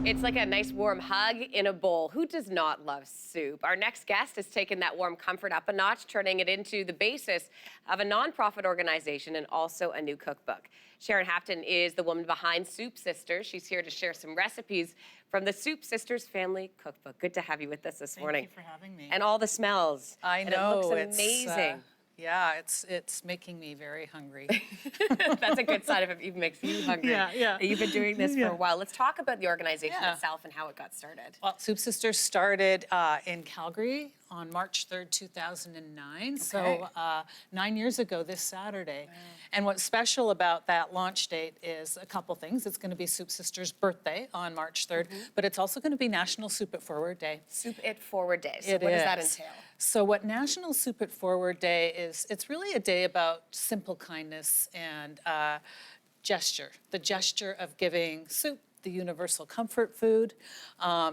It's like a nice warm hug in a bowl. Who does not love soup? Our next guest has taken that warm comfort up a notch, turning it into the basis of a nonprofit organization and also a new cookbook. Sharon Hapton is the woman behind Soup Sisters. She's here to share some recipes from the Soup Sisters Family Cookbook. Good to have you with us this morning. Thank you for having me. And all the smells. I and know. It looks amazing. Yeah, it's making me very hungry. That's a good sign if it even makes you hungry. Yeah. You've been doing this for a while. Let's talk about the organization itself and how it got started. Well, Soup Sisters started in Calgary on March 3rd, 2009. Okay. So 9 years ago this Saturday. Wow. And what's special about that launch date is a couple things. It's going to be Soup Sisters' birthday on March 3rd, but it's also going to be National Soup It Forward Day. Soup It Forward Day. So what does that entail? So what National Soup It Forward Day is, it's really a day about simple kindness and gesture. The gesture of giving soup, the universal comfort food.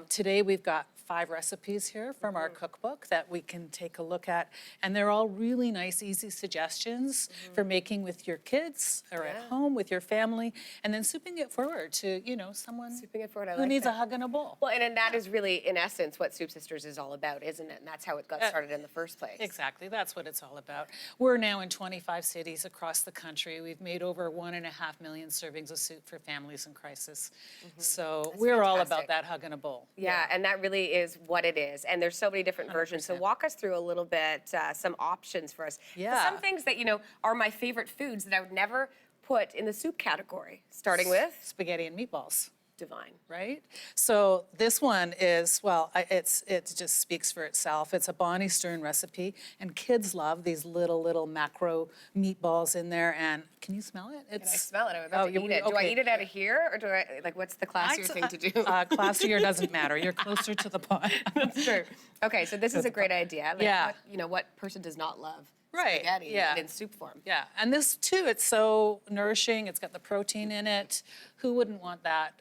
Today we've got 5 recipes here from our cookbook that we can take a look at. And they're all really nice, easy suggestions for making with your kids or at home with your family. And then souping it forward to, you know, someone who needs a hug and a bowl. Well, and that is really, in essence, what Soup Sisters is all about, isn't it? And that's how it got started in the first place. Exactly, that's what it's all about. We're now in 25 cities across the country. We've made over 1.5 million servings of soup for families in crisis. So that's we're all about that hug and a bowl. Yeah, and that really is what it is. And there's so many different 100%. Versions. So walk us through a little bit, some options for us. Yeah. Some things that, you know, are my favorite foods that I would never put in the soup category, starting with? Spaghetti and meatballs. Divine. Right? So this one is, well, it just speaks for itself. It's a Bonnie Stern recipe, and kids love these little macro meatballs in there. And can you smell it? Can I smell it? I'm about to eat it. Okay. Do I eat it out of here, or do I, like, what's the classier thing to do? Classier doesn't matter. You're closer to the pot. That's true. Okay, so this is a great idea. Like, what person does not love? Spaghetti in soup form. Yeah, and this too, it's so nourishing. It's got the protein in it. Who wouldn't want that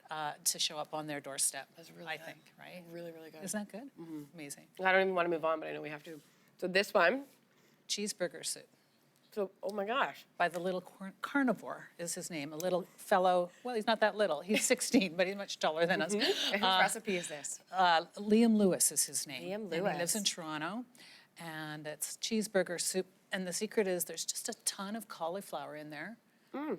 to show up on their doorstep? That's really good. think, right? Really, really good. Isn't that good? Amazing. I don't even want to move on, but I know we have to. So this one. Cheeseburger Soup. So, oh my gosh. By the little carnivore is his name. A little fellow, well, he's not that little. He's 16, but he's much taller than us. And whose recipe is this? Liam Lewis is his name. Liam Lewis. And he lives in Toronto, and it's cheeseburger soup. And the secret is there's just a ton of cauliflower in there. So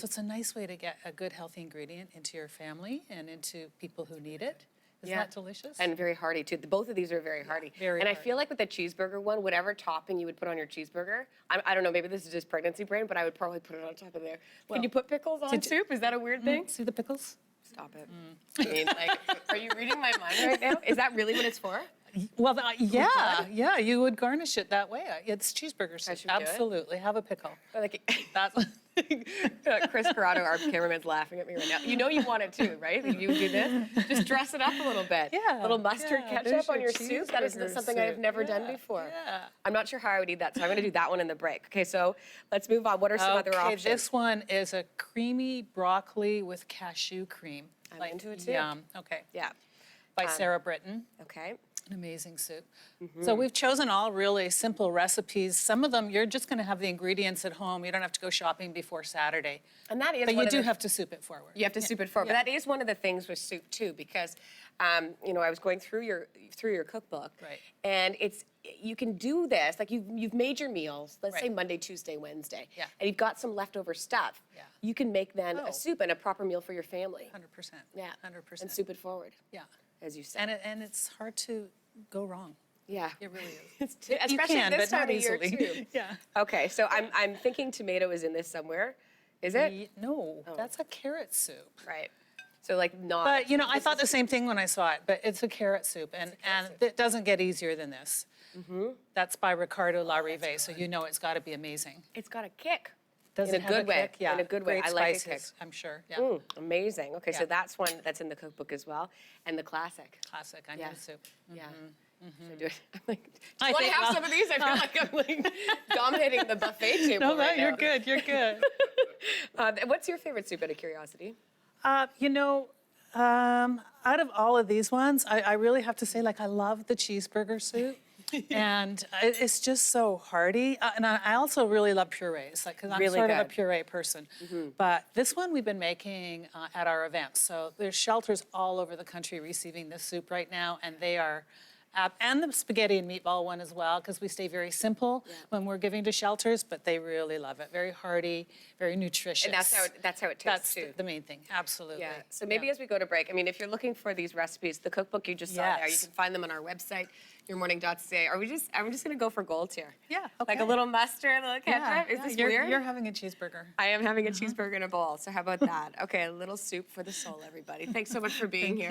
it's a nice way to get a good, healthy ingredient into your family and into people who need it. Isn't that delicious? And very hearty, too. Both of these are very hearty. Very and hearty. I feel like with the cheeseburger one, whatever topping you would put on your cheeseburger, I don't know, maybe this is just pregnancy brain, but I would probably put it on top of there. Well, can you put pickles on soup? Is that a weird thing? See the pickles? Stop it. I mean, like, are you reading my mind right now? Is that really what it's for? Well, yeah, you would garnish it that way. It's cheeseburger soup. Absolutely. Have a pickle. Like, That's Chris Corrado, our cameraman's laughing at me right now. You know you want it too, right? You do this. Just dress it up a little bit. Yeah. A little mustard ketchup on your soup. That is something I've never done before. Yeah. I'm not sure how I would eat that, so I'm going to do that one in the break. Okay, so let's move on. What are some other options? This one is a creamy broccoli with cashew cream. I'm into it too. Yum. Okay. Yeah. By Sarah Britton. Okay. An amazing soup. So we've chosen all really simple recipes. Some of them you're just going to have the ingredients at home. You don't have to go shopping before Saturday. And that is. But you do have to soup it forward. You have to soup it forward. But that is one of the things with soup too, because you know, I was going through your cookbook, and you can do this, like you've made your meals, let's say Monday, Tuesday, Wednesday, and you've got some leftover stuff. Yeah. You can make then a soup and a proper meal for your family. 100%. Yeah. 100%. And soup it forward. Yeah. As you said. And it's hard to go wrong. Yeah. It really is. Especially you can, this but time not of year easily. too. Yeah. Okay, so I'm thinking tomato is in this somewhere. Is it? No, that's a carrot soup. Right. So like not. But you know, I thought the same thing when I saw it. But it's a carrot soup, and it doesn't get easier than this. That's by Ricardo Larive, so you know it's got to be amazing. It's got a kick. Does in it a have good way. Kick? Yeah. In a good way. Great I like spices, a kick. I'm sure. Yeah. Amazing. Okay, so that's one that's in the cookbook as well, and the classic. Classic onion soup. Yeah. Should I do it? I'm like, do you want to have some of these? I feel like I'm like dominating the buffet table. No, right you're now. good. You're good. What's your favorite soup, out of curiosity? You know, out of all of these ones, I really have to say, like, I love the cheeseburger soup. And it's just so hearty. And I also really love purees, like, because I'm Really sort of a good. puree person. But this one we've been making at our events. So there's shelters all over the country receiving this soup right now, and they are, and the spaghetti and meatball one as well, because we stay very simple when we're giving to shelters, but they really love it. Very hearty, very nutritious. And that's how it tastes That's too. the main thing, absolutely. Yeah. So maybe as we go to break, I mean, if you're looking for these recipes, the cookbook you just saw there, you Yes. can find them on our website, yourmorning.ca. Are we just going to go for gold here? Yeah, Like a okay. little mustard, a little ketchup? Is this weird? You're having a cheeseburger. I am having a cheeseburger in a bowl. So how about that? Okay, a little soup for the soul, everybody. Thanks so much for being here.